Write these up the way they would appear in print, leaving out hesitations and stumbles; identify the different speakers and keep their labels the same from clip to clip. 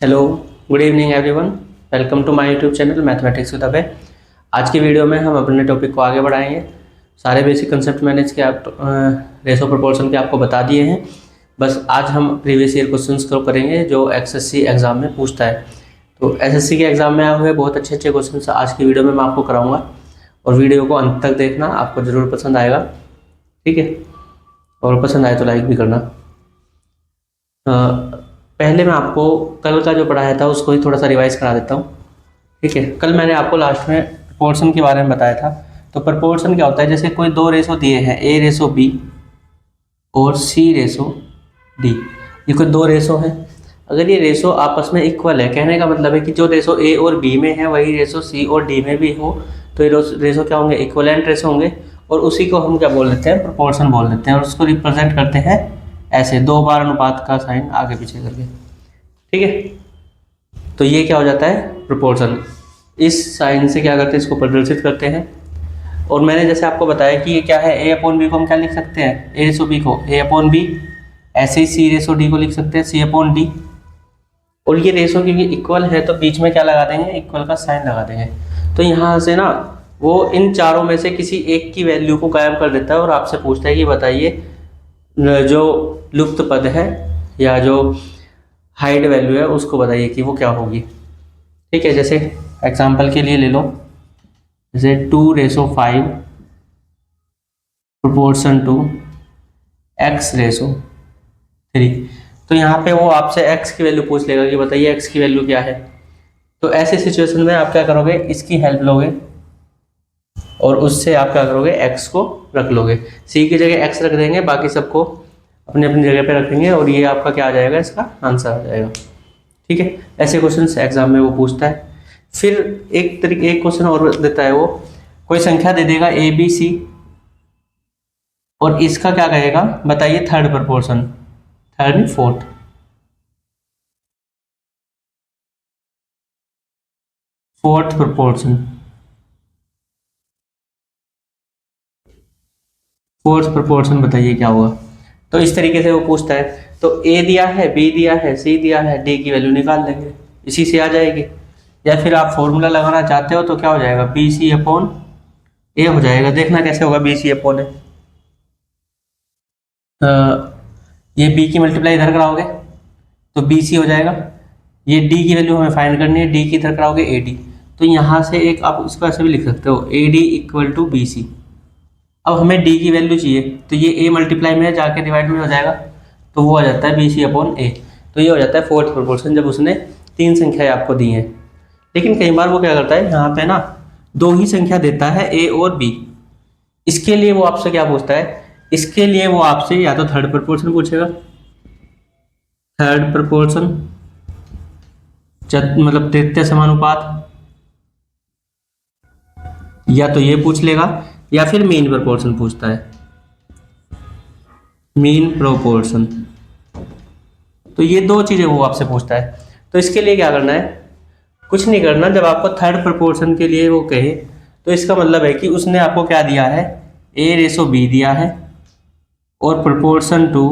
Speaker 1: Hello, good evening everyone. Welcome to my YouTube channel mathematics with Abhay. आज की video में हम अपने टॉपिक को आगे बढ़ाएंगे। सारे बेसिक कंसेप्ट मैंने इसके रेशो प्रोपोर्शन के आपको बता दिए हैं। बस आज हम प्रीवियस ईयर क्वेश्चंस को करेंगे जो एसएससी एग्ज़ाम में पूछता है। तो एसएससी के एग्ज़ाम में आए हुए बहुत अच्छे अच्छे क्वेश्चन आज की वीडियो में मैं आपको कराऊँगा और वीडियो को अंत तक देखना, आपको ज़रूर पसंद आएगा। ठीक है, और पसंद आए तो लाइक भी करना। पहले मैं आपको कल का जो पढ़ाया था उसको ही थोड़ा सा रिवाइज करा देता हूँ। ठीक है, कल मैंने आपको लास्ट में प्रपोर्शन के बारे में बताया था। तो प्रपोर्शन क्या होता है, जैसे कोई दो रेशो दिए हैं ए रेशो बी और सी रेशो डी। ये कोई दो रेशो हैं। अगर ये रेशो आपस में इक्वल है, कहने का मतलब है कि जो रेशो ए और बी में है वही रेशो सी और डी में भी हो, तो ये रेशो क्या होंगे, इक्वलेंट रेशो होंगे। और उसी को हम क्या बोल देते हैं, प्रोपोर्शन बोल देते हैं। और उसको रिप्रेजेंट करते हैं ऐसे, दो बार अनुपात का साइन आगे पीछे करके। ठीक है, तो ये क्या हो जाता है, प्रोपोर्शन। इस साइन से क्या करते हैं, इसको प्रदर्शित करते हैं। और मैंने जैसे आपको बताया कि ये क्या है, ए अपॉन बी को हम क्या लिख सकते हैं, ए रेशो बी को ए अपॉन बी, ऐसे ही सी रेशो डी को लिख सकते हैं सी अपॉन डी। और ये रेशो क्योंकि इक्वल है तो बीच में क्या लगा देंगे, इक्वल का साइन लगा देंगे। तो यहाँ से ना वो इन चारों में से किसी एक की वैल्यू को गायब कर देता है और आपसे पूछता है कि बताइए जो लुप्त पद है या जो हाइड वैल्यू है उसको बताइए कि वो क्या होगी। ठीक है, जैसे एग्जांपल के लिए ले लो, जैसे 2:5 प्रोपोर्शन टू x/3। तो यहाँ पे वो आपसे x की वैल्यू पूछ लेगा कि बताइए x की वैल्यू क्या है। तो ऐसे सिचुएशन में आप क्या करोगे, इसकी हेल्प लोगे और उससे आप क्या करोगे, x को रख लोगे। c की जगह x रख देंगे, बाकी सबको अपनी अपनी जगह पे रखेंगे और ये आपका क्या आ जाएगा, इसका आंसर आ जाएगा। ठीक है, ऐसे क्वेश्चन एग्जाम में वो पूछता है। फिर एक क्वेश्चन और देता है, वो कोई संख्या दे देगा ए बी सी और इसका क्या कहेगा, बताइए third proportion, third fourth. Fourth proportion, fourth proportion बताइए क्या होगा। तो इस तरीके से वो पूछता है। तो ए दिया है, बी दिया है, सी दिया है, डी की वैल्यू निकाल लेंगे, इसी से आ जाएगी। या फिर आप फॉर्मूला लगाना चाहते हो तो क्या हो जाएगा, बी सी अपॉन ए हो जाएगा। देखना कैसे होगा बी सी अपॉन ए। ये बी की मल्टीप्लाई इधर कराओगे तो बी सी हो जाएगा। ये डी की वैल्यू हमें फाइंड करनी है, डी की इधर कराओगे ए डी। तो यहाँ से एक आप इसको ऐसे भी लिख सकते हो, A D equal to B C. अब हमें डी की वैल्यू चाहिए तो ये ए मल्टीप्लाई में जाके डिवाइड में हो जाएगा, तो वो आ जाता है बी सी अपॉन ए। तो ये हो जाता है फोर्थ प्रोपोर्शन, जब उसने तीन संख्याएं आपको दी हैं। लेकिन कई बार वो क्या करता है, यहाँ पे ना दो ही संख्या देता है ए और बी। इसके लिए वो आपसे क्या पूछता है, इसके लिए वो आपसे या तो थर्ड प्रोपोर्शन पूछेगा, थर्ड प्रोपोर्शन मतलब तृतीय समानुपात, या तो ये पूछ लेगा या फिर मीन प्रोपोर्शन पूछता है, मीन प्रोपोर्शन। तो ये दो चीजें वो आपसे पूछता है। तो इसके लिए क्या करना है, कुछ नहीं करना। जब आपको थर्ड प्रोपोर्शन के लिए वो कहे तो इसका मतलब है कि उसने आपको क्या दिया है, ए रेशो बी दिया है और proportion to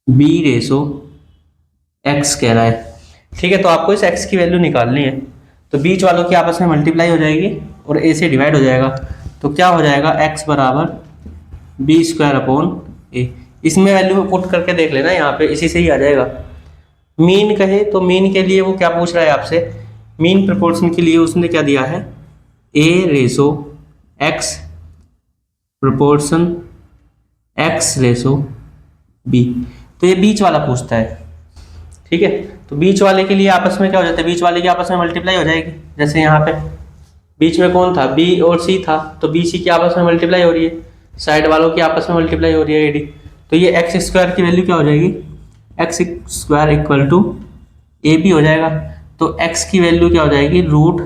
Speaker 1: B ratio X कह रहा है। ठीक है, तो आपको इस एक्स की वैल्यू निकालनी है। तो बीच वालों की आपस में मल्टीप्लाई हो जाएगी और ए से डिवाइड हो जाएगा। तो क्या हो जाएगा, एक्स बराबर बी स्क्वायर अपॉन ए। इसमें वैल्यू पुट करके देख लेना, यहाँ पे इसी से ही आ जाएगा। मीन कहे तो मीन के लिए वो क्या पूछ रहा है आपसे, मीन प्रोपोर्शन के लिए उसने क्या दिया है, A ratio x proportion x ratio B. तो ये बीच वाला पूछता है। ठीक है, तो बीच वाले के लिए आपस में क्या हो जाता है, बीच वाले की आपस में मल्टीप्लाई हो जाएगी। जैसे यहाँ पे बीच में कौन था, बी और सी था, तो बी सी की आपस में मल्टीप्लाई हो रही है, साइड वालों की आपस में मल्टीप्लाई हो रही है एडी। तो ये एक्स स्क्वायर की वैल्यू क्या हो जाएगी, X square equal to A B हो जाएगा। तो एक्स की वैल्यू क्या हो जाएगी, रूट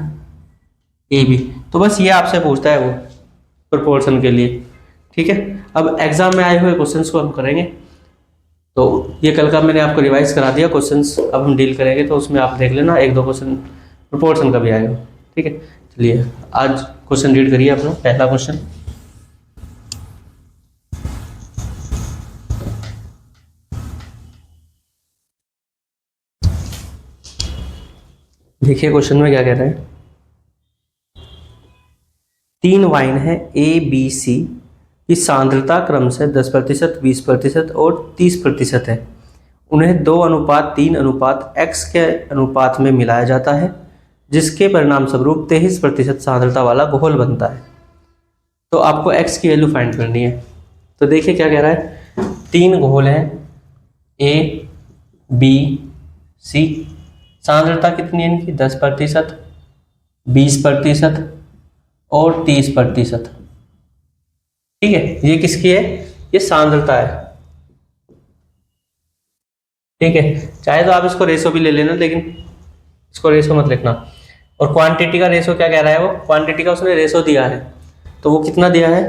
Speaker 1: ए बी। तो बस ये आपसे पूछता है वो प्रोपोर्शन के लिए। ठीक है, अब एग्जाम में आए हुए क्वेश्चंस को हम करेंगे। तो ये कल का मैंने आपको रिवाइज करा दिया क्वेश्चंस, अब हम डील करेंगे। तो उसमें आप देख लेना, एक दो क्वेश्चन प्रोपोर्शन का भी आएगा। ठीक है, चलिए आज क्वेश्चन रीड करिए अपना पहला क्वेश्चन। देखिए क्वेश्चन में क्या कह रहे हैं, 3 वाइन है ए बी सी की सांद्रता क्रमशः 10%, 20% और 30% है। उन्हें 2:3 x के अनुपात में मिलाया जाता है, जिसके परिणाम स्वरूप 23% सांद्रता वाला घोल बनता है। तो आपको x की वैल्यू फाइंड करनी है। तो देखिए क्या कह रहा है, 3 घोल हैं ए बी सी, सांद्रता कितनी है इनकी 10%, 20% और 30%। ठीक है, ये किसकी है, ये सांद्रता है। ठीक है, चाहे तो आप इसको रेशो भी ले लेना, लेकिन इसको रेशो मत लिखना। और क्वांटिटी का रेशो क्या कह रहा है, वो क्वांटिटी का उसने रेशो दिया है, तो वो कितना दिया है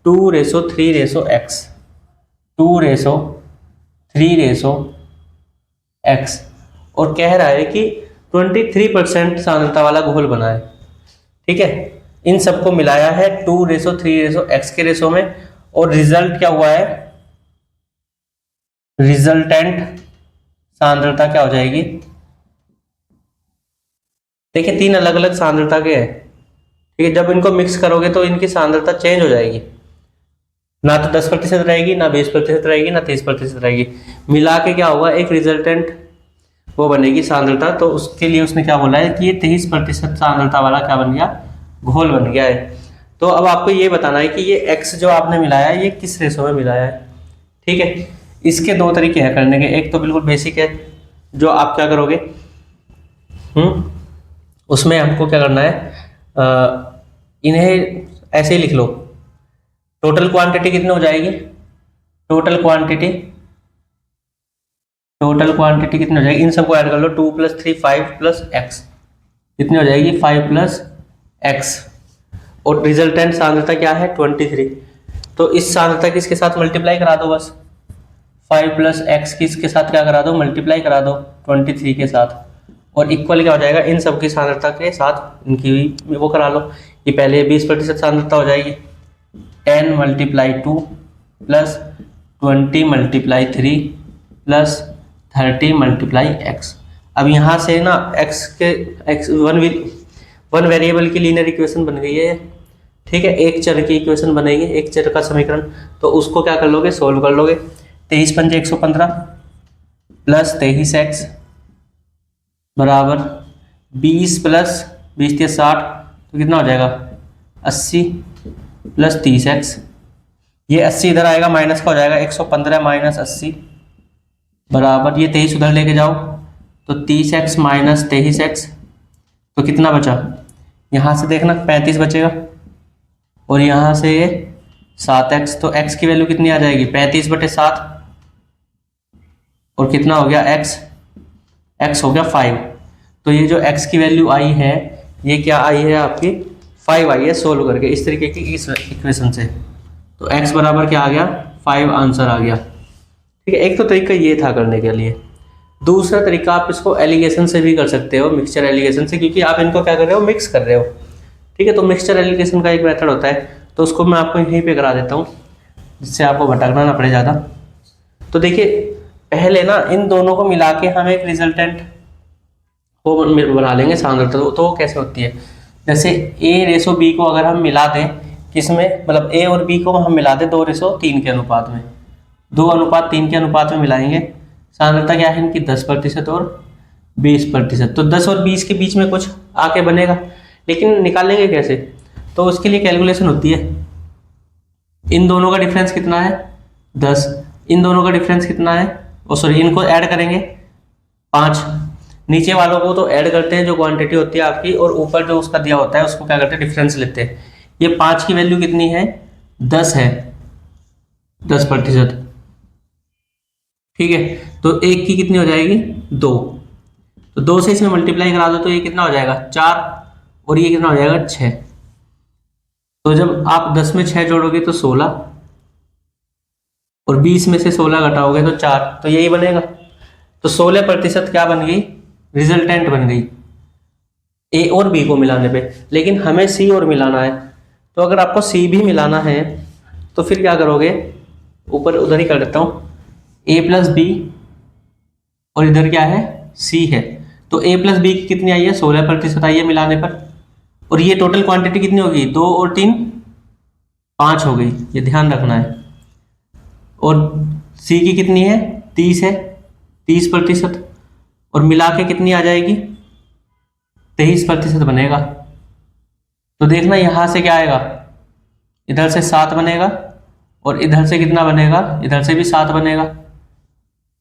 Speaker 1: 2:3:x, 2:3:x, और कह रहा है कि 23% सांद्रता वाला घोल बना है। ठीक है, इन सबको मिलाया है 2:3:x के रेशो में, और रिजल्ट क्या हुआ है, रिजल्टेंट सांद्रता क्या हो जाएगी। देखिए 3 अलग अलग सांद्रता के हैं। ठीक है, जब इनको मिक्स करोगे तो इनकी सांद्रता चेंज हो जाएगी, ना तो 10% रहेगी, ना 20% रहेगी, ना 30% रहेगी। मिला के क्या होगा, एक रिजल्टेंट वो बनेगी सांद्रता। तो उसके लिए उसने क्या बोला है कि ये 23% सांद्रता वाला क्या बन गया, घोल बन गया है। तो अब आपको ये बताना है कि ये x जो आपने मिलाया है ये किस रेशो में मिलाया है। ठीक है, इसके 2 तरीके हैं करने के। एक तो बिल्कुल बेसिक है, जो आप क्या करोगे, उसमें हमको क्या करना है, इन्हें ऐसे ही लिख लो। टोटल क्वांटिटी कितनी हो जाएगी, टोटल क्वांटिटी कितनी हो जाएगी, इन सबको ऐड कर लो, 2 + 3 5 + x, कितनी हो जाएगी 5 + x। और रिजल्टेंट सांद्रता क्या है 23। तो इस सांद्रता की इसके साथ मल्टीप्लाई करा दो, बस 5 + x की इसके साथ क्या करा दो, मल्टीप्लाई करा दो 23 के साथ, और इक्वल क्या हो जाएगा, इन सब की सांद्रता के साथ इनकी वो करा लो। ये पहले 20% सांद्रता हो जाएगी, 10 × 2 + 20 × 3 + 30 × x। अब यहाँ से ना x के वन वेरिएबल की लीनियर इक्वेशन बन गई है। ठीक है, एक चर की इक्वेशन बनेगी, एक चर का समीकरण। तो उसको क्या कर लोगे, सोल्व कर लोगे। 23 × 5 = 115 + 23x बराबर 20 + 20 × 60, तो कितना हो जाएगा 80 + 30x। ये 80 इधर आएगा, माइनस का हो जाएगा, 115 - 80 बराबर, ये 23 उधर लेके जाओ तो 30x - 23x, तो कितना बचा, यहाँ से देखना 35 बचेगा, और यहाँ से 7x। तो x की वैल्यू कितनी आ जाएगी 35/7, और कितना हो गया x हो गया 5। तो ये जो x की वैल्यू आई है, ये क्या आई है आपकी 5 आई है, सोल्व करके इस तरीके की इस इक्वेशन से। तो x बराबर क्या आ गया 5 आंसर आ गया। ठीक है, एक तो तरीका ये था करने के लिए। दूसरा तरीका आप इसको एलिगेशन से भी कर सकते हो, मिक्सचर एलिगेशन से, क्योंकि आप इनको क्या कर रहे हो, मिक्स कर रहे हो। ठीक है, तो मिक्सचर एलिगेशन का एक मेथड होता है, तो उसको मैं आपको यहीं पे करा देता हूँ, जिससे आपको भटकना ना पड़े ज़्यादा। तो देखिए पहले ना इन दोनों को मिला के हम एक रिजल्टेंट वो बना लेंगे सांद्रता। तो वो कैसे होती है, जैसे a:b को अगर हम मिला दें, किसमें, मतलब a और b को हम मिला दें 2:3 के अनुपात में, 2:3 के अनुपात में मिलाएंगे। सांद्रता क्या है इनकी 10% और 20%। तो 10 और 20 के बीच में कुछ आके बनेगा, लेकिन निकालेंगे कैसे, तो उसके लिए कैलकुलेशन होती है। इन दोनों का डिफरेंस कितना है 10, इन दोनों का डिफरेंस कितना है, सॉरी इनको ऐड करेंगे 5। नीचे वालों को तो ऐड करते हैं जो क्वांटिटी होती है आपकी, और ऊपर जो उसका दिया होता है उसको क्या करते हैं, डिफरेंस लेते हैं। ये 5 की वैल्यू कितनी है 10 है, 10%। ठीक है, तो 1 की कितनी हो जाएगी 2, तो 2 से इसमें मल्टीप्लाई करा दो तो ये कितना हो जाएगा 4, और ये कितना हो जाएगा 6। तो जब आप 10 में 6 जोड़ोगे तो 16, और 20 में से 16 घटाओगे तो 4, तो यही बनेगा। तो 16% क्या बन गई, रिजल्टेंट बन गई ए और बी को मिलाने पे। लेकिन हमें सी और मिलाना है, तो अगर आपको सी भी मिलाना है तो फिर क्या करोगे, ऊपर उधर ही कर देता हूँ, a + b और इधर क्या है c है, तो ए प्लस बी की कितनी आई है, 16% आई है मिलाने पर। और ये टोटल क्वांटिटी कितनी होगी, 2 और 3 5 हो गई, ये ध्यान रखना है। और सी की कितनी है, 30 है, 30%। और मिला के कितनी आ जाएगी, 23% बनेगा। तो देखना यहाँ से क्या आएगा, इधर से 7 बनेगा और इधर से कितना बनेगा, इधर से भी 7 बनेगा।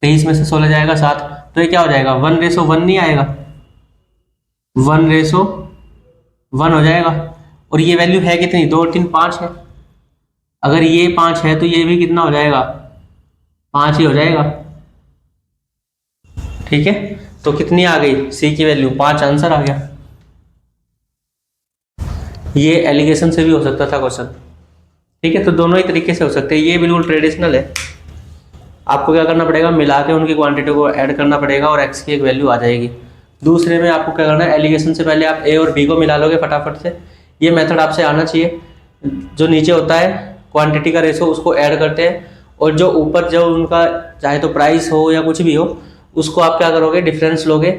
Speaker 1: 23 में से 16 जाएगा 7, तो ये क्या हो जाएगा, 1:1 नहीं आएगा, 1:1 हो जाएगा। और ये वैल्यू है कितनी, 2 और 3 5 है। अगर ये 5 है तो ये भी कितना हो जाएगा, 5 ही हो जाएगा। ठीक है, तो कितनी आ गई सी की वैल्यू, 5 आंसर आ गया। ये एलिगेशन से भी हो सकता था क्वेश्चन। ठीक है, तो दोनों ही तरीके से हो सकते हैं, ये बिल्कुल ट्रेडिशनल है। आपको क्या करना पड़ेगा, मिला के उनकी क्वांटिटी को ऐड करना पड़ेगा और एक्स की एक वैल्यू आ जाएगी। दूसरे में आपको क्या करना है, एलिगेशन से पहले आप ए और बी को मिला लोगे फटाफट से। ये मेथड आपसे आना चाहिए। जो नीचे होता है क्वांटिटी का रेशो, उसको ऐड करते हैं, और जो ऊपर जो उनका चाहे तो प्राइस हो या कुछ भी हो, उसको आप क्या करोगे, डिफरेंस लोगे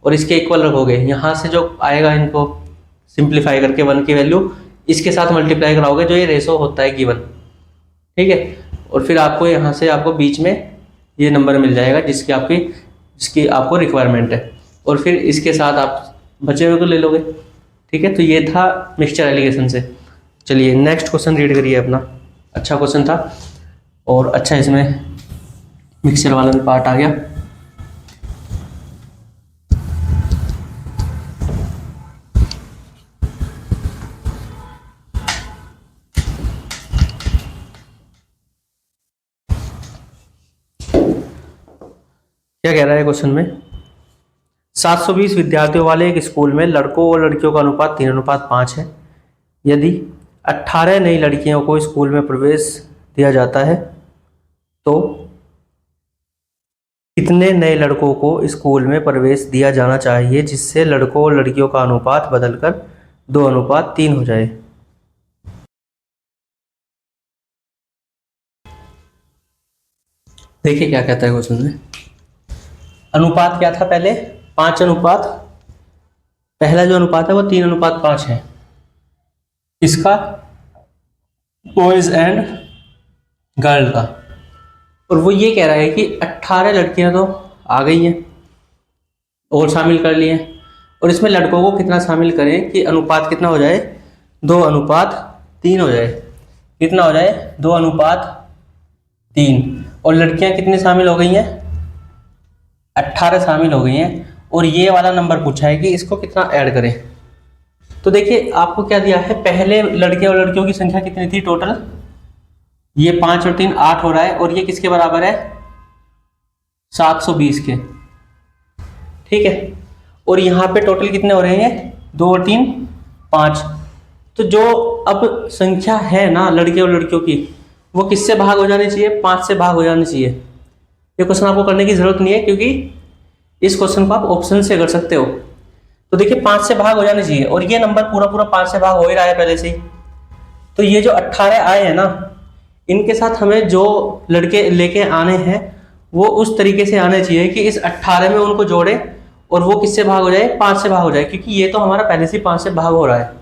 Speaker 1: और इसके इक्वल रखोगे। यहाँ से जो आएगा इनको सिंप्लीफाई करके 1 की वैल्यू इसके साथ मल्टीप्लाई कराओगे, जो ये रेशो होता है गिवन। ठीक है, और फिर आपको यहाँ से आपको बीच में ये नंबर मिल जाएगा जिसकी आपको रिक्वायरमेंट है, और फिर इसके साथ आप बचे हुए को ले लोगे। ठीक है, तो ये था मिक्सचर एलिगेशन से। चलिए नेक्स्ट क्वेश्चन रीड करिए अपना। अच्छा क्वेश्चन था और अच्छा इसमें मिक्सचर वाला भी पार्ट आ गया। क्या कह रहा है क्वेश्चन में, 720 विद्यार्थियों वाले एक स्कूल में लड़कों और लड़कियों का अनुपात 3:5 है। यदि 18 नई लड़कियों को स्कूल में प्रवेश दिया जाता है तो कितने नए लड़कों को स्कूल में प्रवेश दिया जाना चाहिए जिससे लड़कों और लड़कियों का अनुपात बदलकर 2:3 हो जाए। देखिए क्या कहता है क्वेश्चन में। अनुपात क्या था पहले, 5:, पहला जो अनुपात है वो 3:5 है, इसका बॉयज एंड गर्ल का। और वो ये कह रहा है कि 18 लड़कियां तो आ गई हैं और शामिल कर लिए, और इसमें लड़कों को कितना शामिल करें कि अनुपात कितना हो जाए, 2:3 हो जाए। कितना हो जाए, 2:3। और लड़कियां कितनी शामिल हो गई हैं, 18 शामिल हो गई हैं। और ये वाला नंबर पूछा है कि इसको कितना ऐड करें। तो देखिए आपको क्या दिया है, पहले लड़के और लड़कियों की संख्या कितनी थी टोटल, ये 5 और 3 8 हो रहा है, और ये किसके बराबर है, 720 के। ठीक है, और यहाँ पे टोटल कितने हो रहे हैं, 2 और 3 5। तो जो अब संख्या है ना लड़के और लड़कियों की, वो किससे भाग हो जानी चाहिए, 5 से भाग हो जानी चाहिए। ये क्वेश्चन आपको करने की जरूरत नहीं है, क्योंकि इस क्वेश्चन को आप ऑप्शन से कर सकते हो। तो देखिए 5 से भाग हो जाने चाहिए, और ये नंबर पूरा पूरा 5 से भाग हो ही रहा है पहले से ही। तो ये जो 18 आए हैं ना, इनके साथ हमें जो लड़के लेके आने हैं वो उस तरीके से आने चाहिए कि इस 18 में उनको जोड़े और वो किससे भाग हो जाए, 5 से भाग हो जाए, क्योंकि ये तो हमारा पहले से 5 से भाग हो रहा है।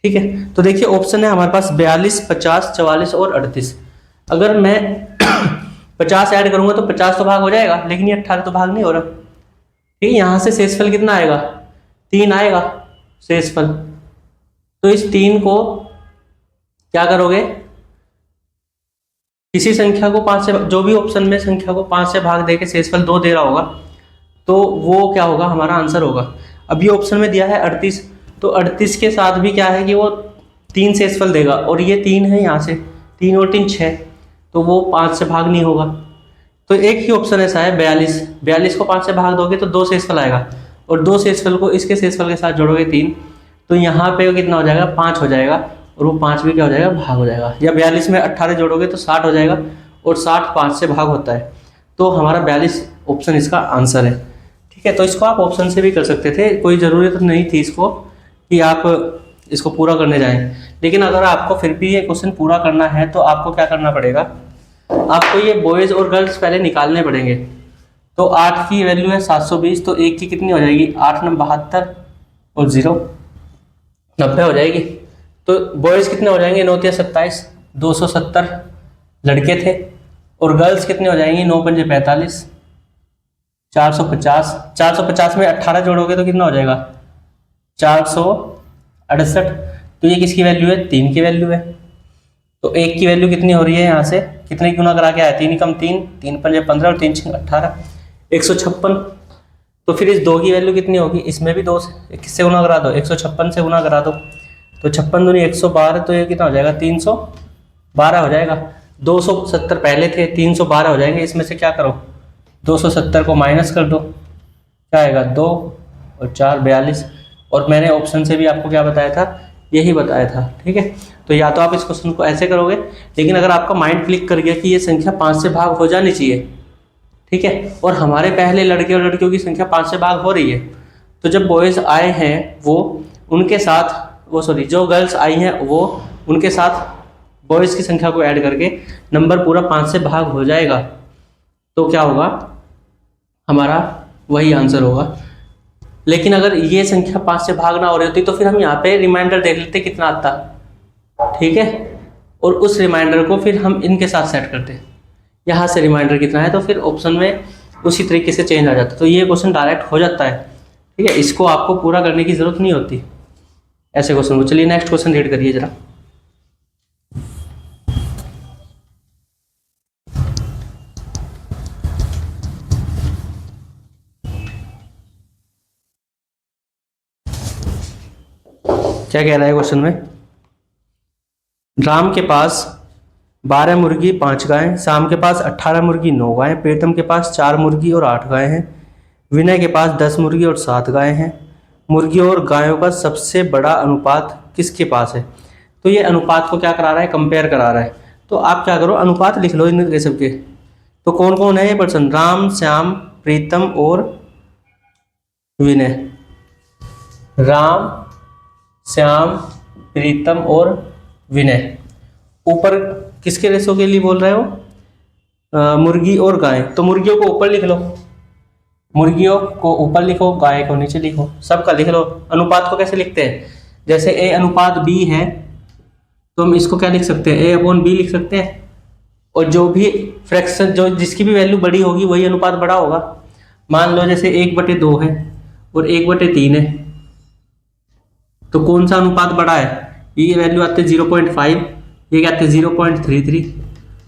Speaker 1: ठीक है, तो देखिए ऑप्शन है हमारे पास 42, 50, 44 और 38। अगर मैं 50 ऐड करूंगा तो 50 तो भाग हो जाएगा, लेकिन ये 18 तो भाग नहीं हो रहा। ठीक है, यहाँ से शेषफल कितना आएगा, 3 आएगा शेषफल। तो इस 3 को क्या करोगे, किसी संख्या को 5 से, जो भी ऑप्शन में संख्या को 5 से भाग देके शेषफल 2 दे रहा होगा, तो वो क्या होगा, हमारा आंसर होगा। अब ये ऑप्शन में दिया है 38, तो 38 के साथ भी क्या है कि वो 3 शेषफल देगा, और ये 3 है, यहाँ से 3 और 3 6, तो वो 5 से भाग नहीं होगा। तो एक ही ऑप्शन ऐसा है 42, 42 को 5 से भाग दोगे तो 2 शेषफल आएगा, और 2 शेषफल को इसके शेषफल के साथ जोड़ोगे 3, तो यहाँ पे कितना हो जाएगा, 5 हो जाएगा, और वो 5 भी क्या हो जाएगा, भाग हो जाएगा। या 42 में 18 जोड़ोगे तो 60 हो जाएगा, और 60 5 से भाग होता है, तो हमारा 42 ऑप्शन इसका आंसर है। ठीक है, तो इसको आप ऑप्शन से भी कर सकते थे, कोई ज़रूरत नहीं थी इसको कि आप इसको पूरा करने जाएं। लेकिन अगर आपको फिर भी ये क्वेश्चन पूरा करना है तो आपको क्या करना पड़ेगा, आपको ये बॉयज़ और गर्ल्स पहले निकालने पड़ेंगे। तो 8 की वैल्यू है 720, तो 1 की कितनी हो जाएगी, 8 9 72 और 0 90 हो जाएगी। तो बॉयज़ कितने हो जाएंगे, 9 या 27 270 लड़के थे, और गर्ल्स कितने हो जाएंगी, 9 पंजे 45 450। 450 में 18 जोड़ोगे तो कितना हो जाएगा, 468। तो ये किसकी वैल्यू है, 3 की वैल्यू है। तो 1 की वैल्यू कितनी हो रही है, यहाँ से कितने गुना करा के आया, 3 कम 3, 3 पंजे 15 और 3 6 18 156। तो फिर इस 2 की वैल्यू कितनी होगी, इसमें भी 2 से किससे गुना करा दो, 156 से गुना करा दो। तो 56 दूनी 112, तो ये कितना हो जाएगा, 312 हो जाएगा। 270 पहले थे, 312 हो जाएंगे। इसमें से क्या करो, 270 को माइनस कर दो, क्या आएगा, 2 और 4 42। और मैंने ऑप्शन से भी आपको क्या बताया था, यही बताया था। ठीक है, तो या तो आप इस क्वेश्चन को ऐसे करोगे, लेकिन अगर आपका माइंड क्लिक कर गया कि ये संख्या 5 से भाग हो जानी चाहिए, ठीक है, और हमारे पहले लड़के और लड़कियों की संख्या 5 से भाग हो रही है, तो जब बॉयज़ आए हैं वो उनके साथ जो गर्ल्स आई हैं वो उनके साथ बॉयज़ की संख्या को ऐड करके नंबर पूरा 5 से भाग हो जाएगा। तो क्या होगा, हमारा वही आंसर होगा। लेकिन अगर ये संख्या 5 से भाग ना हो रही होती तो फिर हम यहाँ पे रिमाइंडर देख लेते कितना आता, ठीक है, और उस रिमाइंडर को फिर हम इनके साथ सेट करते। यहाँ से रिमाइंडर कितना है तो फिर ऑप्शन में उसी तरीके से चेंज आ जाता, तो ये क्वेश्चन डायरेक्ट हो जाता है। ठीक है, इसको आपको पूरा करने की जरूरत नहीं होती ऐसे क्वेश्चन को। चलिए नेक्स्ट क्वेश्चन रीड करिए जरा। क्या कह रहा है क्वेश्चन में, राम के पास 12 मुर्गी 5 गायें, शाम के पास 18 मुर्गी 9 गायें, प्रीतम के पास 4 मुर्गी और 8 गायें हैं, विनय के पास 10 मुर्गी और 7 गायें हैं। मुर्गियों और गायों का सबसे बड़ा अनुपात किसके पास है। तो ये अनुपात को क्या करा रहा है, कंपेयर करा रहा है। तो आप क्या करो, अनुपात लिख लो इनके सबके। तो कौन कौन है ये पर्सन, राम, श्याम, प्रीतम और विनय। राम, श्याम, प्रीतम और विनय। ऊपर किसके रेशो के लिए बोल रहे हो, मुर्गी और गाय। तो मुर्गियों को ऊपर लिख लो, मुर्गियों को ऊपर लिखो, गाय को नीचे लिखो, सबका लिख लो। अनुपात को कैसे लिखते हैं, जैसे ए अनुपात बी है तो हम इसको क्या लिख सकते हैं, ए अपॉन बी लिख सकते हैं। और जो भी फ्रैक्शन, जो जिसकी भी वैल्यू बड़ी होगी वही अनुपात बड़ा होगा। मान लो जैसे 1/2 है और 1/3 है, तो कौन सा अनुपात बड़ा है, ये वैल्यू आते 0.5, ये क्या आते 0.33,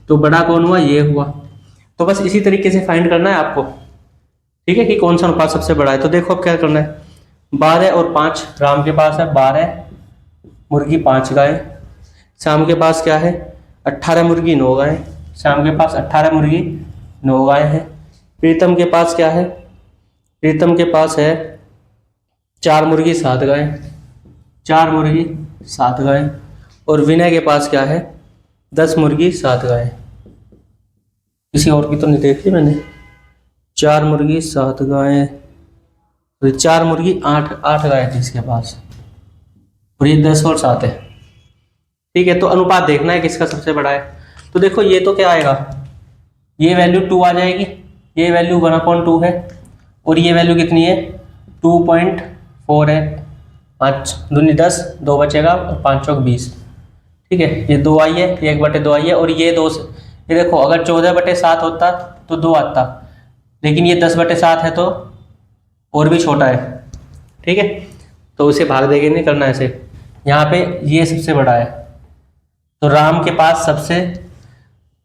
Speaker 1: तो बड़ा कौन हुआ, ये हुआ। तो बस इसी तरीके से फाइंड करना है आपको, ठीक है, कि कौन सा अनुपात सबसे बड़ा है। तो देखो अब क्या करना है, 12 और 5 राम के पास है, 12 मुर्गी 5 गाय। श्याम के पास क्या है, 18 मुर्गी 9 गाय। श्याम के पास 18 मुर्गी 9 गाय है। प्रीतम के पास क्या है, प्रीतम के पास है 4 मुर्गी 7 गाय, 4 मुर्गी 7 गाय। और विनय के पास क्या है, 10 मुर्गी 7 गाय। किसी और की तो नहीं देखी मैंने। 4 मुर्गी 7 गाय, 4 मुर्गी 8 गाय थी इसके पास, और ये 10 और 7 है। ठीक है, तो अनुपात देखना है किसका सबसे बड़ा है। तो देखो ये तो क्या आएगा, ये वैल्यू 2 आ जाएगी, ये वैल्यू 1/2 है, और ये वैल्यू कितनी है 2.4 है। 5 दूनी 10, 2 बचेगा और 5 चौक 20। ठीक है, ये 2 आई है, ये 1/2 आई है, और ये 2 ये देखो अगर 14/7 होता तो 2 आता, लेकिन ये 10/7 है तो और भी छोटा है। ठीक है, तो उसे भाग देके नहीं करना ऐसे। यहाँ पे ये सबसे बड़ा है, तो राम के पास सबसे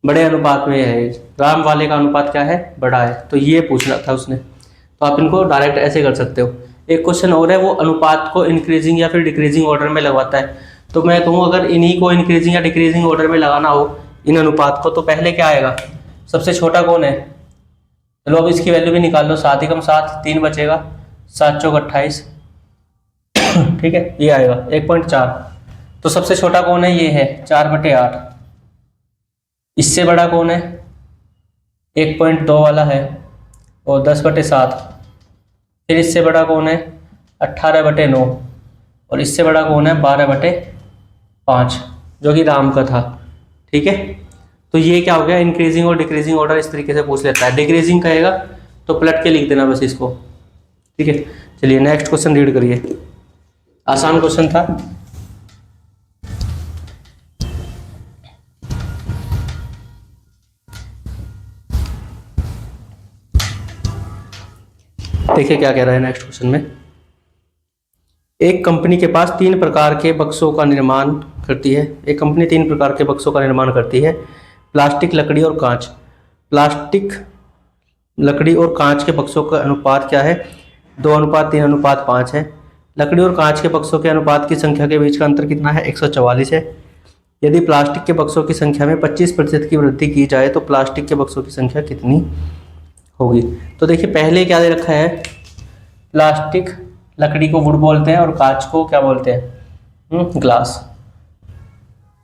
Speaker 1: बड़े अनुपात में है, राम वाले का अनुपात क्या है, बड़ा है। तो ये पूछना था उसने, तो आप इनको डायरेक्ट ऐसे कर सकते हो। एक क्वेश्चन और है, वो अनुपात को इंक्रीजिंग या फिर डिक्रीजिंग ऑर्डर में लगवाता है। तो मैं कहूँ अगर इन्हीं को इंक्रीजिंग या डिक्रीजिंग ऑर्डर में लगाना हो इन अनुपात को, तो पहले क्या आएगा, सबसे छोटा कौन है। चलो अब इसकी वैल्यू भी निकाल लो, 7 × 7 3 बचेगा, 7 चौक 28। ठीक है, ये आएगा 1.4। तो सबसे छोटा कौन है, ये है 4/8। इससे बड़ा कौन है, 1.2 वाला है, और 10/7। फिर इससे बड़ा कौन है, 18/9, और इससे बड़ा कौन है, 12/5, जो कि राम का था। ठीक है, तो ये क्या हो गया, इंक्रीजिंग और डिक्रीजिंग ऑर्डर इस तरीके से पूछ लेता है। डिक्रीजिंग कहेगा तो पलट के लिख देना बस इसको, ठीक है। चलिए नेक्स्ट क्वेश्चन रीड करिए, आसान क्वेश्चन था। देखिए क्या कह रहा है नेक्स्ट क्वेश्चन में। एक कंपनी के पास 3 प्रकार के बक्सों का निर्माण करती है। एक कंपनी 3 प्रकार के बक्सों का निर्माण करती है, प्लास्टिक, लकड़ी और कांच। प्लास्टिक, लकड़ी और कांच के बक्सों का अनुपात क्या है? 2:3:5 है। लकड़ी और कांच के बक्सों के अनुपात की संख्या के बीच का अंतर कितना है? 144 है। यदि प्लास्टिक के बक्सों की संख्या में 25% की वृद्धि की जाए तो प्लास्टिक के बक्सों की संख्या कितनी होगी? तो देखिए पहले क्या दे रखा है, प्लास्टिक, लकड़ी को वुड बोलते हैं और कांच को क्या बोलते हैं? ग्लास।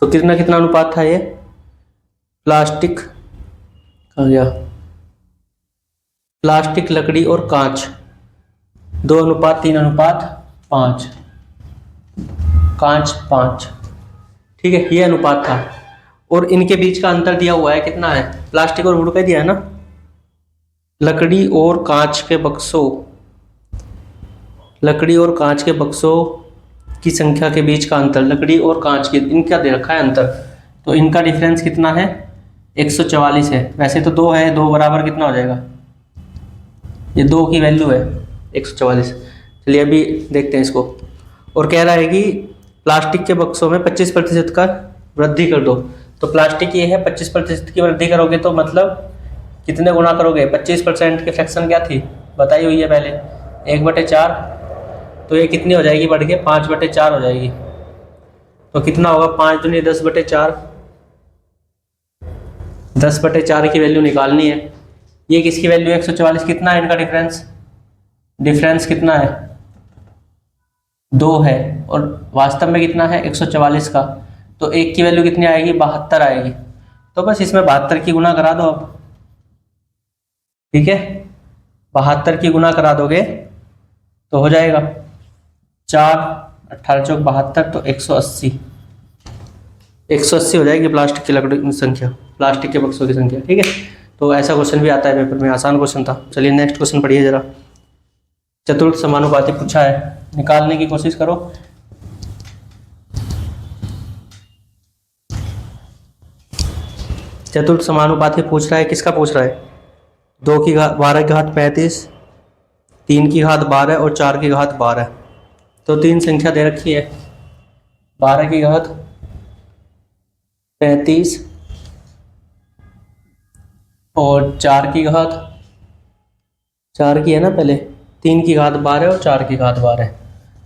Speaker 1: तो कितना कितना अनुपात था ये? प्लास्टिक कहाँ गया? प्लास्टिक, लकड़ी और कांच 2:3:5, कांच 5, ठीक है, ये अनुपात था। और इनके बीच का अंतर दिया हुआ है कितना है? प्लास्टिक और वुड का दिया है ना। लकड़ी और कांच के बक्सों, लकड़ी और कांच के बक्सों की संख्या के बीच का अंतर, लकड़ी और कांच के, इनका दे रखा है अंतर, तो इनका डिफरेंस कितना है? 144 है। वैसे तो 2 है, 2 बराबर कितना हो जाएगा? ये 2 की वैल्यू है 144। चलिए अभी देखते हैं इसको। और कह रहा है कि प्लास्टिक के बक्सों में 25% का वृद्धि कर दो। तो प्लास्टिक ये है, 25% की वृद्धि करोगे तो मतलब कितने गुना करोगे? 25% की फ्रैक्शन क्या थी बताई हुई है पहले, 1/4। तो ये कितनी हो जाएगी बढ़ के? 5/4 हो जाएगी। तो कितना होगा? 5 दूनी 10/4, 10/4 की वैल्यू निकालनी है। ये किसकी वैल्यू है? 144। कितना है इनका डिफरेंस? डिफरेंस कितना है? 2 है। और वास्तव में कितना है? 144 का। तो एक की वैल्यू कितनी आएगी? 72 आएगी। तो बस इसमें 72 की गुना करा दो अब, ठीक है। 72 की गुना करा दोगे तो हो जाएगा 4, 18 चौक 72, तो 180, 180 हो जाएगी प्लास्टिक की लकड़ी की संख्या, प्लास्टिक के बक्सों की संख्या, ठीक है। तो ऐसा क्वेश्चन भी आता है पेपर में, आसान क्वेश्चन था। चलिए नेक्स्ट क्वेश्चन पढ़िए जरा। चतुर्थ समानुपाती पूछा है, निकालने की कोशिश करो। चतुर्थ समानुपाती पूछ रहा है, किसका पूछ रहा है? 2⁵12 3 की घात 12 और 4 की घात 12। तो 3 संख्या दे रखी है, 12 की घात 35 और 4 की घात, 4 की है ना पहले, 3 की घात 12 और 4 की घात 12।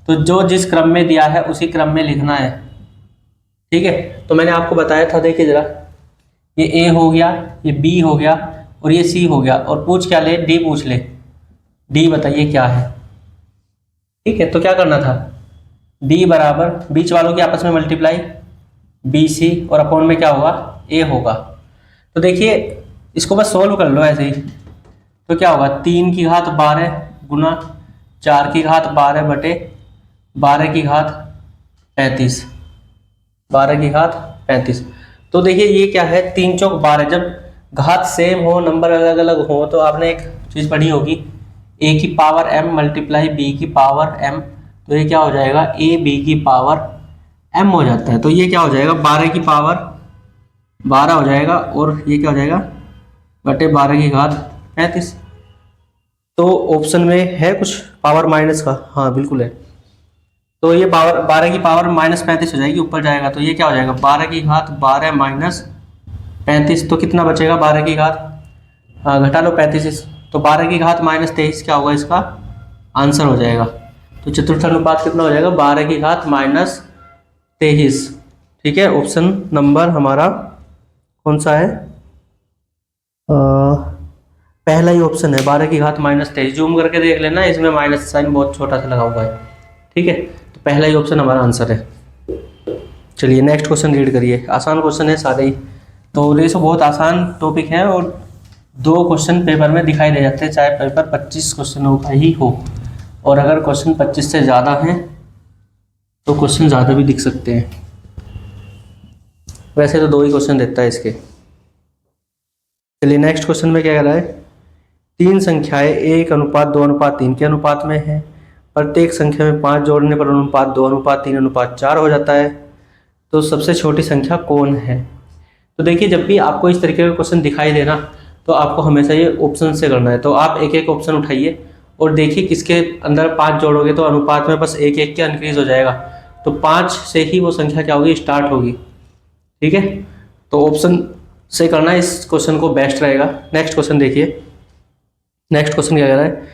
Speaker 1: तो जो जिस क्रम में दिया है उसी क्रम में लिखना है, ठीक है। तो मैंने आपको बताया था, देखिए जरा, ये A हो गया, ये B हो गया और ये C हो गया। और पूछ क्या ले? D पूछ ले। D बताइए क्या है, ठीक है। तो क्या करना था? D बराबर बीच वालों की आपस में मल्टीप्लाई, BC, और अपॉन में क्या होगा? A होगा। तो देखिए इसको बस सोल्व कर लो ऐसे ही। तो क्या होगा? 3 की घात 12 गुना 4 की घात 12 बटे 12 की घात 35, 12 की घात 35। तो देखिए ये क्या है? 3 चौक 12। जब घात सेम हो, नंबर अलग अलग हो, तो आपने एक चीज़ पढ़ी होगी, a की पावर m मल्टीप्लाई b की पावर m। तो ये क्या हो जाएगा? a b की पावर m हो जाता है। तो ये क्या हो जाएगा? 12 की पावर 12 हो जाएगा और ये क्या हो जाएगा? बटे 12 की घात 35। तो ऑप्शन में है कुछ पावर माइनस का? हाँ बिल्कुल है। तो ये पावर 12 की पावर -35 हो जाएगी, ऊपर जाएगा। तो ये क्या हो जाएगा? 12 की घात 12 माइनस 35। तो कितना बचेगा? 12 की घात, हाँ घटा लो 35। तो 12 की घात -23 क्या होगा? इसका आंसर हो जाएगा। तो चतुर्थ अनुपात कितना हो जाएगा? 12 की घात -23, ठीक है। ऑप्शन नंबर हमारा कौन सा है? पहला ही ऑप्शन है, 12 की घात -23। जूम करके देख लेना, इसमें माइनस साइन बहुत छोटा सा लगा हुआ है, ठीक है। तो पहला ही ऑप्शन हमारा आंसर है। चलिए नेक्स्ट क्वेश्चन रीड करिए, आसान क्वेश्चन है सारे ही। तो ये सब बहुत आसान टॉपिक है और 2 क्वेश्चन पेपर में दिखाई दे जाते हैं, चाहे पेपर 25 क्वेश्चनों का ही हो। और अगर क्वेश्चन 25 से ज़्यादा हैं तो क्वेश्चन ज़्यादा भी दिख सकते हैं। वैसे तो 2 ही क्वेश्चन देता है इसके। चलिए नेक्स्ट क्वेश्चन में क्या कह रहा है? तीन संख्याएं 1:2:3 के अनुपात में है। प्रत्येक संख्या में 5 जोड़ने पर अनुपात 2:3:4 हो जाता है। तो सबसे छोटी संख्या कौन है? तो देखिए, जब भी आपको इस तरीके का क्वेश्चन दिखाई देना, तो आपको हमेशा ये ऑप्शन से करना है। तो आप एक एक ऑप्शन उठाइए और देखिए किसके अंदर 5 जोड़ोगे तो अनुपात में बस एक एक का इंक्रीज हो जाएगा। तो 5 से ही वो संख्या क्या होगी, स्टार्ट होगी। ठीक है, तो ऑप्शन से करना इस क्वेश्चन को बेस्ट रहेगा। नेक्स्ट क्वेश्चन देखिए। नेक्स्ट क्वेश्चन क्या कह रहा है,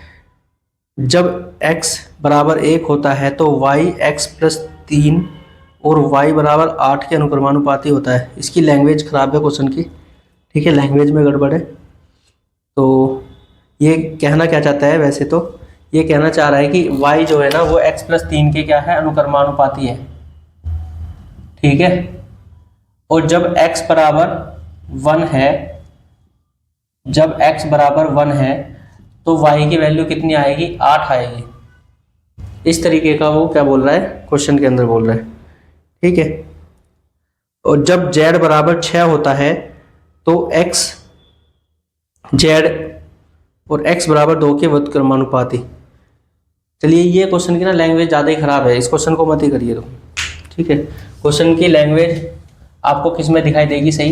Speaker 1: जब x बराबर 1 होता है तो y x+3 और y बराबर 8 के अनुक्रमानुपाती होता है। इसकी लैंग्वेज खराब है क्वेश्चन की, ठीक है, लैंग्वेज में गड़बड़ है। तो ये कहना क्या चाहता है, वैसे तो ये कहना चाह रहा है कि y जो है ना वो x+3 के क्या है, अनुक्रमानुपाती है। ठीक है, और जब x बराबर 1 है, जब x बराबर 1 है तो y की वैल्यू कितनी आएगी, 8 आएगी। इस तरीके का वो क्या बोल रहा है, क्वेश्चन के अंदर बोल रहा है। ठीक है, और जब z बराबर 6 होता है तो x z और x बराबर 2 के व्युत्क्रमानुपाती। चलिए, ये क्वेश्चन की ना लैंग्वेज ज़्यादा ही खराब है, इस क्वेश्चन को मत ही करिए। तो ठीक है, क्वेश्चन की लैंग्वेज आपको किस में दिखाई देगी, सही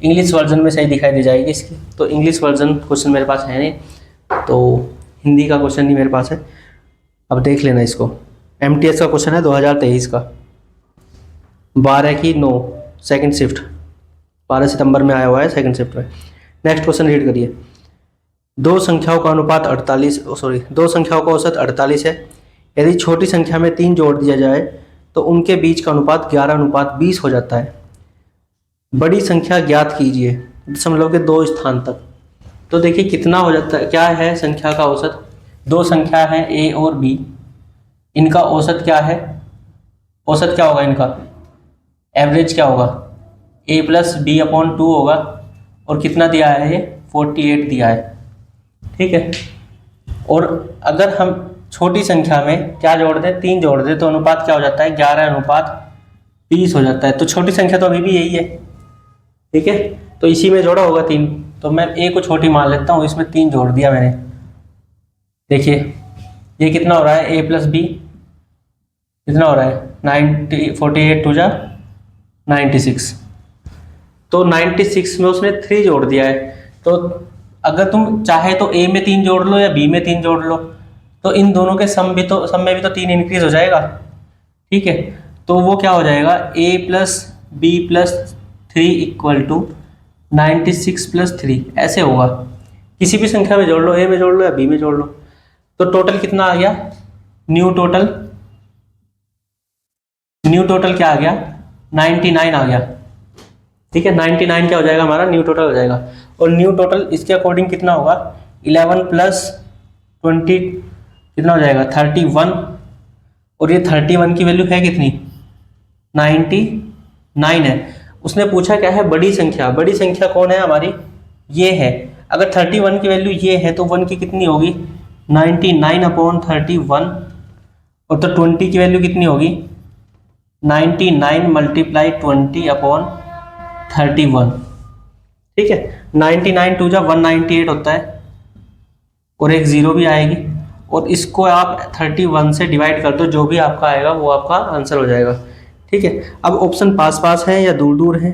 Speaker 1: इंग्लिश वर्जन में सही दिखाई दे जाएगी इसकी। तो इंग्लिश वर्जन क्वेश्चन मेरे पास है नहीं, तो हिंदी का क्वेश्चन नहीं मेरे पास है। अब देख लेना इसको। MTS का क्वेश्चन है 2023 का, 12/9 सेकंड शिफ्ट, 12 सितंबर में आया हुआ है सेकंड शिफ्ट में। नेक्स्ट क्वेश्चन रीड करिए। दो संख्याओं का अनुपात 2 संख्याओं का औसत 48 है। यदि छोटी संख्या में 3 जोड़ दिया जाए तो उनके बीच का अनुपात 11:20 हो जाता है। बड़ी संख्या ज्ञात कीजिए दशमलव के 2 स्थान तक। तो देखिए कितना हो जाता है, क्या है संख्या का औसत। दो संख्या है a और b, इनका औसत क्या है, औसत क्या होगा इनका, एवरेज क्या होगा, a+b/2 होगा। और कितना दिया है ये, 48 दिया है। ठीक है, और अगर हम छोटी संख्या में क्या जोड़ दें, 3 जोड़ दें तो अनुपात क्या हो जाता है, 11:20 हो जाता है। तो छोटी संख्या तो अभी भी यही है। ठीक है, तो इसी में जोड़ा होगा 3, तो मैं a को छोटी मान लेता हूँ, इसमें 3 जोड़ दिया मैंने। देखिए ये कितना हो रहा है, a+b कितना हो रहा है, 48 2 96। तो 96 में उसने 3 जोड़ दिया है। तो अगर तुम चाहे तो a में 3 जोड़ लो या b में 3 जोड़ लो, तो इन दोनों के सम में भी तो 3 इंक्रीज हो जाएगा। ठीक है, तो वो क्या हो जाएगा, a+b+3 = 96+3 ऐसे होगा। किसी भी संख्या में जोड़ लो, a में जोड़ लो या b में जोड़ लो। तो टोटल कितना आ गया, न्यू टोटल क्या आ गया, 99 आ गया। ठीक है, 99 क्या हो जाएगा हमारा, न्यू टोटल हो जाएगा। और न्यू टोटल इसके अकॉर्डिंग कितना होगा, 11 + 20 कितना हो जाएगा, 31। और ये 31 की वैल्यू है कितनी, 99 है। उसने पूछा क्या है, बड़ी संख्या। बड़ी संख्या कौन है हमारी, ये है। अगर 31 की वैल्यू ये है तो 1 की कितनी होगी, 99/31। और तो 20 की वैल्यू कितनी होगी, 99 × 20/31। ठीक है, 99 2 198 होता है, और एक 0 भी आएगी। और इसको आप 31 से डिवाइड कर दो, जो भी आपका आएगा वो आपका आंसर हो जाएगा। ठीक है, अब ऑप्शन पास है या दूर दूर है,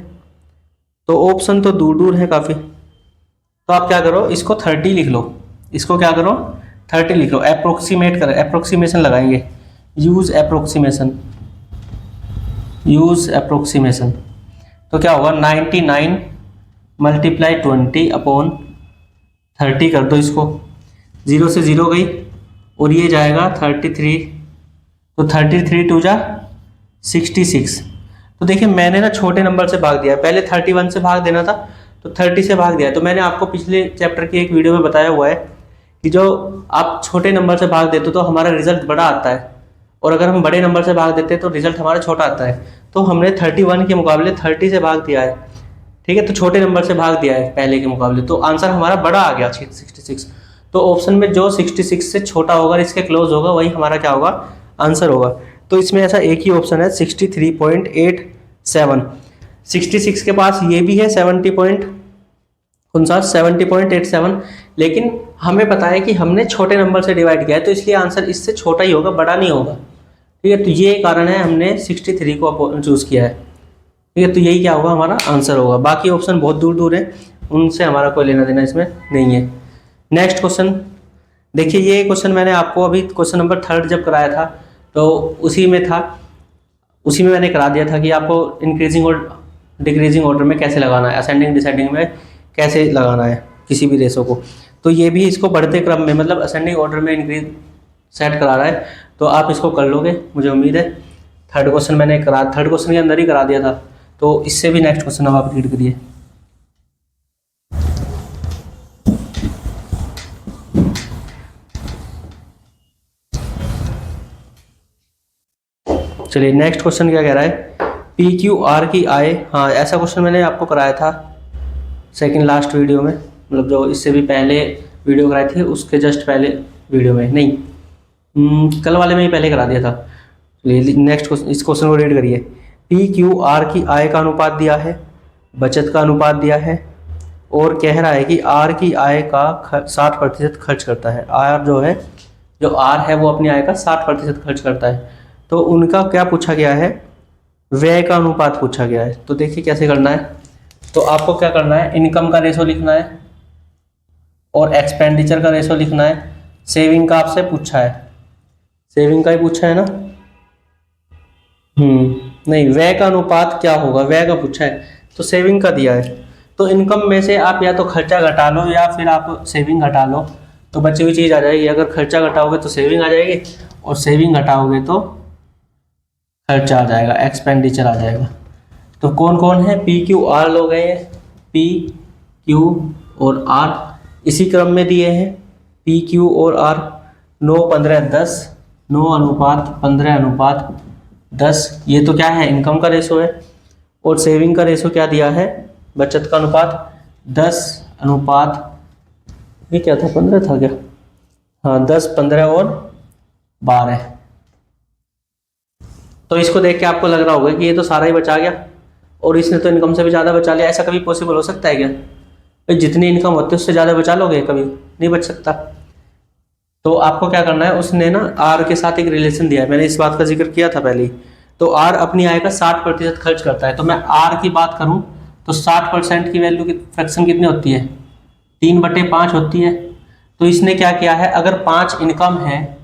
Speaker 1: तो ऑप्शन तो दूर दूर है काफ़ी। तो आप क्या करो, इसको 30 लिख लो, इसको क्या करो 30 लिख लो। अप्रोक्सीमेट करें, अप्रोक्सीमेशन लगाएंगे, यूज अप्रोक्सीमेशन। तो क्या होगा, 99 × 20/30 कर दो इसको, 0 से 0 गई और ये जाएगा 33। तो 33 2 66। तो देखिए मैंने ना छोटे नंबर से भाग दिया, पहले 31 से भाग देना था तो 30 से भाग दिया। तो मैंने आपको पिछले चैप्टर की एक वीडियो में बताया हुआ है कि जो आप छोटे नंबर से भाग देते हो तो हमारा रिजल्ट बड़ा आता है, और अगर हम बड़े नंबर से भाग देते हैं तो रिजल्ट हमारा छोटा आता है। तो हमने 31 के मुकाबले 30 से भाग दिया है। ठीक है, तो छोटे नंबर से भाग दिया है पहले के मुकाबले, तो आंसर हमारा बड़ा आ गया 66। तो ऑप्शन में जो 66 से छोटा होगा, इसके क्लोज होगा, वही हमारा क्या होगा, आंसर होगा। तो इसमें ऐसा एक ही ऑप्शन है 63.87। 66 के पास ये भी है 70 पॉइंट, कौन सा 70.87, लेकिन हमें पता है कि हमने छोटे नंबर से डिवाइड किया है तो इसलिए आंसर इससे छोटा ही होगा, बड़ा नहीं होगा। ठीक है, तो ये कारण है हमने 63 को चूज़ किया है। ठीक है, तो यही क्या होगा, हमारा आंसर होगा। बाकी ऑप्शन बहुत दूर दूर है, उनसे हमारा कोई लेना देना इसमें नहीं है। नेक्स्ट क्वेश्चन देखिए, ये क्वेश्चन मैंने आपको अभी क्वेश्चन नंबर 3 जब कराया था तो उसी में मैंने करा दिया था कि आपको इंक्रीजिंग और डिक्रीजिंग ऑर्डर में कैसे लगाना है, असेंडिंग डिसेंडिंग में कैसे लगाना है किसी भी रेशो को। तो ये भी इसको बढ़ते क्रम में, मतलब असेंडिंग ऑर्डर में इंक्रीज सेट करा रहा है, तो आप इसको कर लोगे मुझे उम्मीद है। थर्ड क्वेश्चन के अंदर ही करा दिया था, तो इससे भी नेक्स्ट क्वेश्चन अब आप रीड करिए। चलिए नेक्स्ट क्वेश्चन क्या कह रहा है, पी क्यू आर की आय। हाँ, ऐसा क्वेश्चन मैंने आपको कराया था सेकंड लास्ट वीडियो में, मतलब जो इससे भी पहले वीडियो कराई थी उसके जस्ट पहले वीडियो में, नहीं कल वाले में ही पहले करा दिया था। नेक्स्ट क्वेश्चन, इस क्वेश्चन को रीड करिए। पी क्यू आर की आय का अनुपात दिया है, बचत का अनुपात दिया है, और कह रहा है कि आर की आय का 60% खर्च करता है। आर जो आर है वो अपनी आय का 60% खर्च करता है। तो उनका क्या पूछा गया है, व्यय का अनुपात पूछा गया है। तो देखिए कैसे करना है, तो आपको क्या करना है, इनकम का रेशो लिखना है और एक्सपेंडिचर का रेशो लिखना है। सेविंग का आपसे पूछा है, सेविंग का ही पूछा है ना, नहीं व्यय का अनुपात क्या होगा, व्यय का पूछा है, तो सेविंग का दिया है। तो इनकम में से आप या तो खर्चा घटा लो या फिर आप सेविंग घटा लो, तो बची हुई चीज़ आ जाएगी। अगर खर्चा घटाओगे तो सेविंग आ जाएगी, और सेविंग घटाओगे तो खर्चा आ जाएगा, एक्सपेंडिचर आ जाएगा। तो कौन कौन है, पी क्यू आर लोग हैं, पी क्यू और आर इसी क्रम में दिए हैं। पी क्यू और आर 9:15:10, 9:15:10, ये तो क्या है, इनकम का रेशो है। और सेविंग का रेशो क्या दिया है, बचत का अनुपात 10:, ये क्या था, 15 था क्या, हाँ 10, 15 और 12। तो इसको देख के आपको लग रहा होगा कि ये तो सारा ही बचा गया और इसने तो इनकम से भी ज़्यादा बचा लिया। ऐसा कभी पॉसिबल हो सकता है क्या, भाई जितनी इनकम होती है उससे ज़्यादा बचा लोगे, कभी नहीं बच सकता। तो आपको क्या करना है, उसने ना आर के साथ एक रिलेशन दिया है, मैंने इस बात का जिक्र किया था पहले ही। तो आर अपनी आय का 60% खर्च करता है। तो मैं आर की बात करूं तो 60% की वैल्यू की फ्रैक्शन कितनी होती है, 3/5 होती है। तो इसने क्या किया है, अगर 5 इनकम है,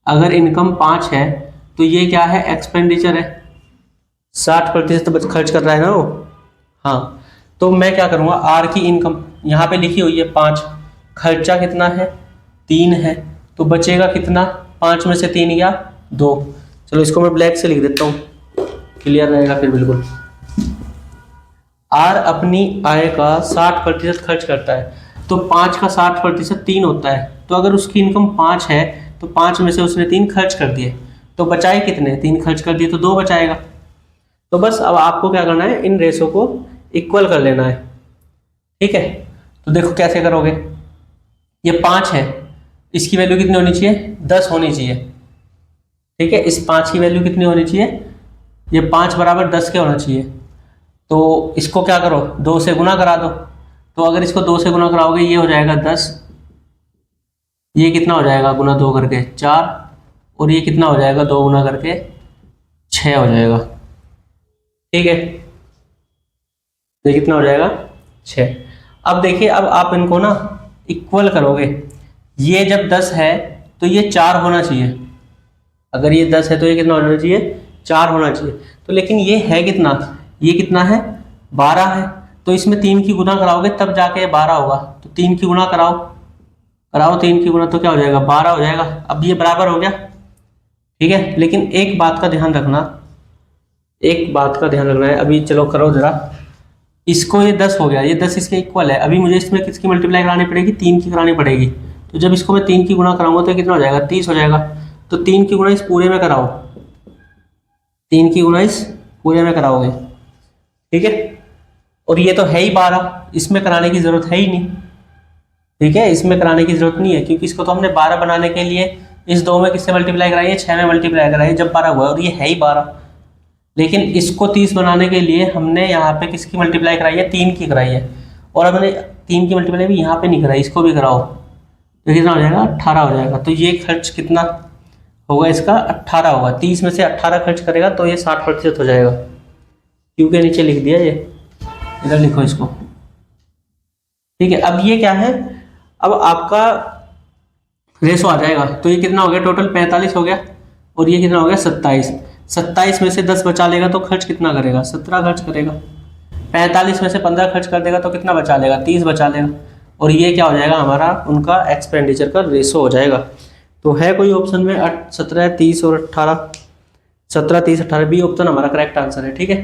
Speaker 1: अगर इनकम 5 है तो ये क्या है, एक्सपेंडिचर है, 60% खर्च कर रहा है ना वो। हाँ, तो मैं क्या करूँगा, आर की इनकम यहाँ पे लिखी हुई है 5, खर्चा कितना है 3 है, तो बचेगा कितना, 5 में से 3 गया 2। चलो इसको मैं ब्लैक से लिख देता हूँ, क्लियर रहेगा फिर बिल्कुल। आर अपनी आय का 60% खर्च करता है, तो 5 का 60% 3 होता है। तो अगर उसकी इनकम 5 है तो 5 में से उसने 3 खर्च कर दिए, तो बचाए कितने, 3 खर्च कर दिए तो 2 बचाएगा। तो बस अब आपको क्या करना है, इन रेशो को इक्वल कर लेना है। ठीक है, तो देखो कैसे करोगे, ये 5 है, इसकी वैल्यू कितनी होनी चाहिए, 10 होनी चाहिए। ठीक है, इस 5 की वैल्यू कितनी होनी चाहिए, ये 5 बराबर 10 के होना चाहिए। तो इसको क्या करो, 2 से गुना करा दो। तो अगर इसको 2 से गुना कराओगे ये हो जाएगा 10, ये कितना हो जाएगा गुना 2 करके 4, और ये कितना हो जाएगा 2 गुना करके 6 हो जाएगा। ठीक है, ये कितना हो जाएगा 6। अब देखिए, अब आप इनको ना इक्वल करोगे, ये जब 10 है तो ये 4 होना चाहिए। अगर ये 10 है तो ये कितना होना चाहिए, 4 होना चाहिए। तो लेकिन ये है कितना, ये कितना है 12 है। तो इसमें 3 की गुना कराओगे तब जाके ये 12 होगा। तो 3 की गुना कराओ 3 की गुना, तो क्या हो जाएगा 12 हो जाएगा। अब ये बराबर हो गया। ठीक है, लेकिन एक बात का ध्यान रखना, एक बात का ध्यान रखना है। अभी चलो करो जरा, इसको ये 10 हो गया, ये 10 इसके इक्वल है। अभी मुझे इसमें किसकी मल्टीप्लाई करानी पड़ेगी, 3 की करानी पड़ेगी। तो जब इसको मैं 3 की गुना कराऊंगा तो कितना हो जाएगा, 30 हो जाएगा। तो 3 की गुना इस पूरे में कराओ, 3 की गुना इस पूरे में कराओगे। ठीक है, और ये तो है ही 12, इसमें कराने की जरूरत है ही नहीं। ठीक है, इसमें कराने की जरूरत नहीं है, क्योंकि इसको तो हमने 12 बनाने के लिए इस 2 में किससे मल्टीप्लाई कराई है, 6 में मल्टीप्लाई कराई है जब 12 हुआ, और ये है ही 12। लेकिन इसको 30 बनाने के लिए हमने यहाँ पे किसकी मल्टीप्लाई कराई है, 3 की कराई है। और हमने 3 की मल्टीप्लाई भी यहाँ पे नहीं कराई, इसको भी कराओ तो कितना हो जाएगा 18 हो जाएगा। तो ये खर्च कितना होगा इसका 18 होगा। 30 में से 18 खर्च करेगा तो ये 60% हो जाएगा। क्यू के नीचे लिख दिया, ये इधर लिखो इसको, ठीक है। अब ये क्या है, अब आपका रेशो आ जाएगा। तो ये कितना हो गया टोटल 45 हो गया और ये कितना हो गया 27। 27 में से 10 बचा लेगा तो खर्च कितना करेगा 17 खर्च करेगा। 45 में से 15 खर्च कर देगा तो कितना बचा लेगा 30 बचा लेगा। और ये क्या हो जाएगा हमारा उनका एक्सपेंडिचर का रेशो हो जाएगा। तो है कोई ऑप्शन में 17, 30 और 18, 17, 30, 18 बी ऑप्शन हमारा करेक्ट आंसर है, ठीक है।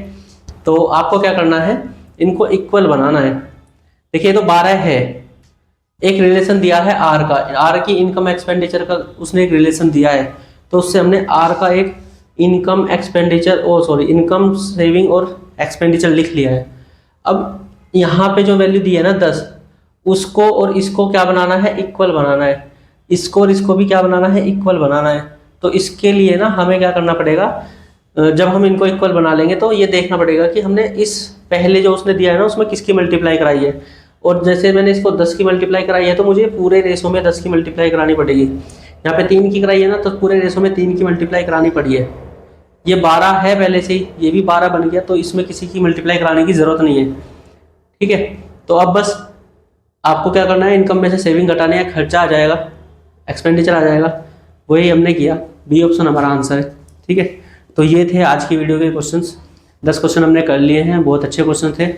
Speaker 1: तो आपको क्या करना है, इनको इक्वल बनाना है। देखिए तो 12 है, एक रिलेशन दिया है आर का, आर की इनकम एक्सपेंडिचर का उसने एक रिलेशन दिया है, तो उससे हमने आर का एक इनकम एक्सपेंडिचर इनकम सेविंग और एक्सपेंडिचर लिख लिया है। अब यहाँ पे जो वैल्यू दी है ना 10, उसको और इसको क्या बनाना है इक्वल बनाना है, इसको और इसको भी क्या बनाना है इक्वल बनाना है। तो इसके लिए ना हमें क्या करना पड़ेगा, जब हम इनको इक्वल बना लेंगे तो ये देखना पड़ेगा कि हमने इस पहले जो उसने दिया है ना उसमें किसकी मल्टीप्लाई कराई है। और जैसे मैंने इसको 10 की मल्टीप्लाई कराई है तो मुझे पूरे रेशो में 10 की मल्टीप्लाई करानी पड़ेगी। यहाँ पे 3 की कराई है ना तो पूरे रेशो में 3 की मल्टीप्लाई करानी पड़ी है। ये 12 है पहले से ही, ये भी 12 बन गया, तो इसमें किसी की मल्टीप्लाई कराने की ज़रूरत नहीं है, ठीक है। तो अब बस आपको क्या करना है, इनकम में से सेविंग घटाने या खर्चा आ जाएगा, एक्सपेंडिचर आ जाएगा, वही हमने किया। बी ऑप्शन हमारा आंसर है, ठीक है। तो ये थे आज की वीडियो के क्वेश्चंस। 10 क्वेश्चन हमने कर लिए हैं, बहुत अच्छे क्वेश्चन थे।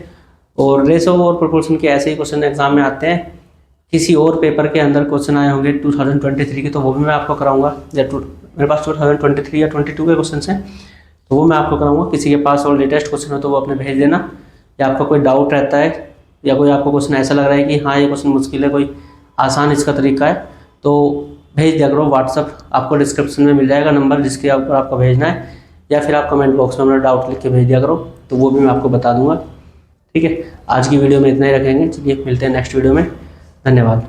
Speaker 1: और रेशो और प्रोपोर्शन के ऐसे ही क्वेश्चन एग्जाम में आते हैं। किसी और पेपर के अंदर क्वेश्चन आए होंगे 2023 के, तो वो भी मैं आपको कराऊंगा। या मेरे पास 2023 या 22 के क्वेश्चन हैं, तो वो मैं आपको कराऊंगा। किसी के पास और लेटेस्ट क्वेश्चन हो तो वो अपने भेज देना, या आपका कोई डाउट रहता है या कोई आपको क्वेश्चन ऐसा लग रहा है कि हाँ ये क्वेश्चन मुश्किल है, कोई आसान इसका तरीका है, तो भेज दिया करो। व्हाट्सअप आपको डिस्क्रिप्शन में मिल जाएगा नंबर जिसके ऊपर आपको भेजना है, या फिर आप कमेंट बॉक्स में अपना डाउट लिख के भेज दिया करो, तो वो भी मैं आपको बता दूंगा, ठीक है। आज की वीडियो में इतना ही रखेंगे, चलिए मिलते हैं नेक्स्ट वीडियो में। धन्यवाद।